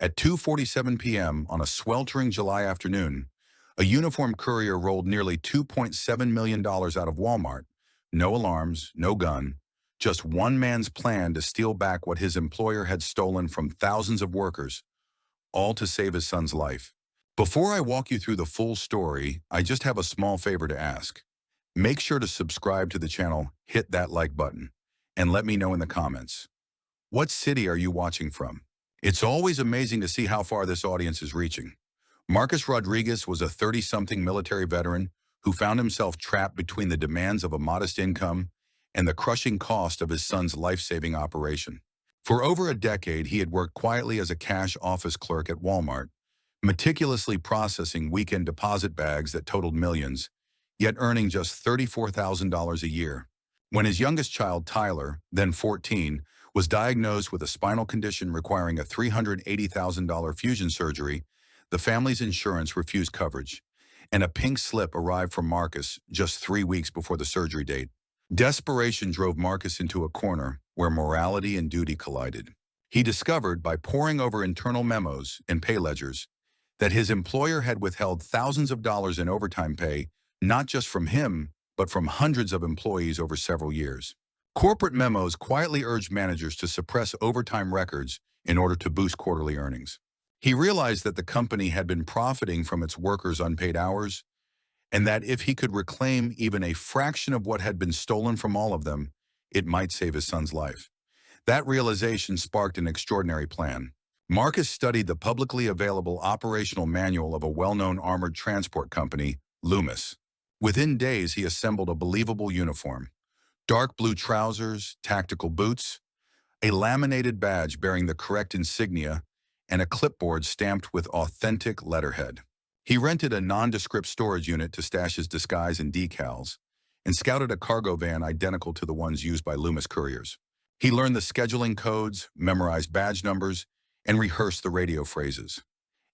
At 2:47 p.m. on a sweltering July afternoon, a uniformed courier rolled nearly $2.7 million out of Walmart. No alarms, no gun, just one man's plan to steal back what his employer had stolen from thousands of workers, all to save his son's life. Before I walk you through the full story, I just have a small favor to ask. Make sure to subscribe to the channel, hit that like button, and let me know in the comments. What city are you watching from? It's always amazing to see how far this audience is reaching. Marcus Rodriguez was a 30-something military veteran who found himself trapped between the demands of a modest income and the crushing cost of his son's life-saving operation. For over a decade, he had worked quietly as a cash office clerk at Walmart, meticulously processing weekend deposit bags that totaled millions, yet earning just $34,000 a year. When his youngest child, Tyler, then 14, was diagnosed with a spinal condition requiring a $380,000 fusion surgery, the family's insurance refused coverage, and a pink slip arrived from Marcus just 3 weeks before the surgery date. Desperation drove Marcus into a corner where morality and duty collided. He discovered, by poring over internal memos and pay ledgers, that his employer had withheld thousands of dollars in overtime pay, not just from him, but from hundreds of employees over several years. Corporate memos quietly urged managers to suppress overtime records in order to boost quarterly earnings. He realized that the company had been profiting from its workers' unpaid hours, and that if he could reclaim even a fraction of what had been stolen from all of them, it might save his son's life. That realization sparked an extraordinary plan. Marcus studied the publicly available operational manual of a well-known armored transport company, Loomis. Within days, he assembled a believable uniform: dark blue trousers, tactical boots, a laminated badge bearing the correct insignia, and a clipboard stamped with authentic letterhead. He rented a nondescript storage unit to stash his disguise and decals, and scouted a cargo van identical to the ones used by Loomis couriers. He learned the scheduling codes, memorized badge numbers, and rehearsed the radio phrases.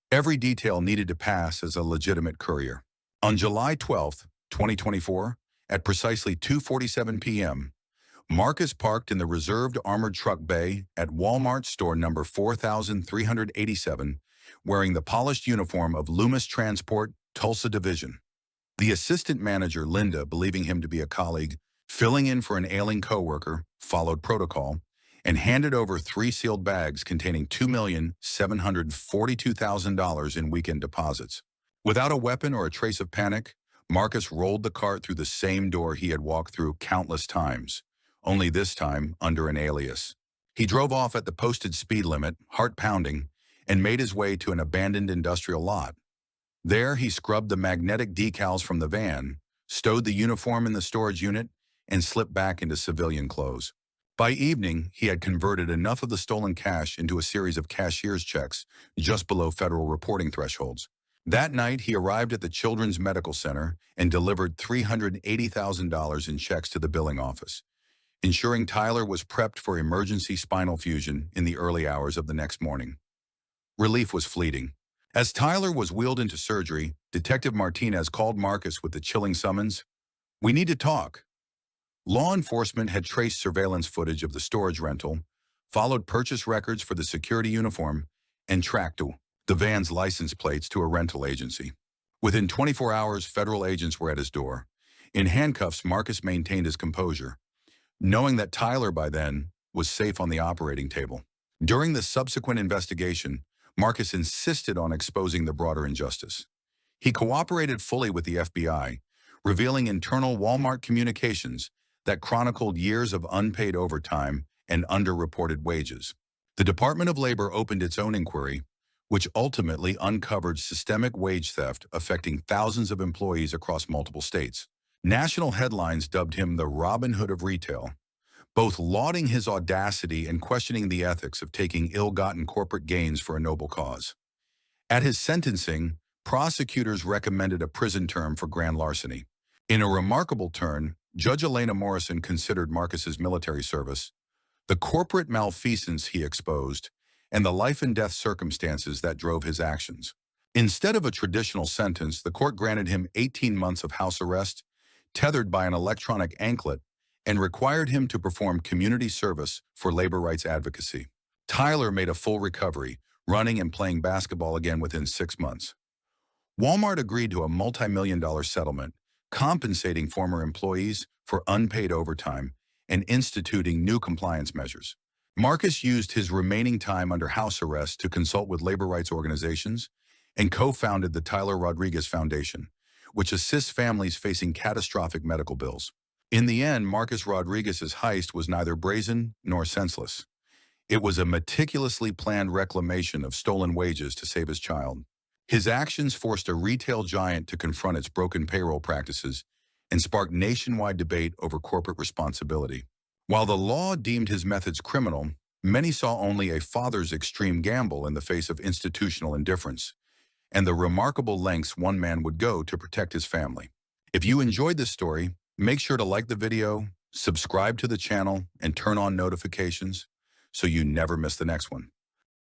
Every detail needed to pass as a legitimate courier. On July 12, 2024, at precisely 2:47 p.m., Marcus parked in the reserved armored truck bay at Walmart store number 4387, wearing the polished uniform of Loomis Transport, Tulsa Division. The assistant manager, Linda, believing him to be a colleague, filling in for an ailing coworker, followed protocol, and handed over 3 sealed bags containing $2,742,000 in weekend deposits. Without a weapon or a trace of panic, Marcus rolled the cart through the same door he had walked through countless times, only this time under an alias. He drove off at the posted speed limit, heart pounding, and made his way to an abandoned industrial lot. There, he scrubbed the magnetic decals from the van, stowed the uniform in the storage unit, and slipped back into civilian clothes. By evening, he had converted enough of the stolen cash into a series of cashier's checks just below federal reporting thresholds. That night, he arrived at the Children's Medical Center and delivered $380,000 in checks to the billing office, ensuring Tyler was prepped for emergency spinal fusion in the early hours of the next morning. Relief was fleeting. As Tyler was wheeled into surgery, Detective Martinez called Marcus with the chilling summons, "We need to talk." Law enforcement had traced surveillance footage of the storage rental, followed purchase records for the security uniform, and tracked the van's license plates to a rental agency. Within 24 hours, federal agents were at his door. In handcuffs, Marcus maintained his composure, knowing that Tyler by then was safe on the operating table. During the subsequent investigation, Marcus insisted on exposing the broader injustice. He cooperated fully with the FBI, revealing internal Walmart communications that chronicled years of unpaid overtime and underreported wages. The Department of Labor opened its own inquiry, which ultimately uncovered systemic wage theft affecting thousands of employees across multiple states. National headlines dubbed him the Robin Hood of retail, both lauding his audacity and questioning the ethics of taking ill-gotten corporate gains for a noble cause. At his sentencing, prosecutors recommended a prison term for grand larceny. In a remarkable turn, Judge Elena Morrison considered Marcus's military service, the corporate malfeasance he exposed, and the life-and-death circumstances that drove his actions. Instead of a traditional sentence, the court granted him 18 months of house arrest, tethered by an electronic anklet, and required him to perform community service for labor rights advocacy. Tyler made a full recovery, running and playing basketball again within 6 months. Walmart agreed to a multi-million-dollar settlement, compensating former employees for unpaid overtime and instituting new compliance measures. Marcus used his remaining time under house arrest to consult with labor rights organizations and co-founded the Tyler Rodriguez Foundation, which assists families facing catastrophic medical bills. In the end, Marcus Rodriguez's heist was neither brazen nor senseless. It was a meticulously planned reclamation of stolen wages to save his child. His actions forced a retail giant to confront its broken payroll practices and sparked nationwide debate over corporate responsibility. While the law deemed his methods criminal, many saw only a father's extreme gamble in the face of institutional indifference and the remarkable lengths one man would go to protect his family. If you enjoyed this story, make sure to like the video, subscribe to the channel, and turn on notifications so you never miss the next one.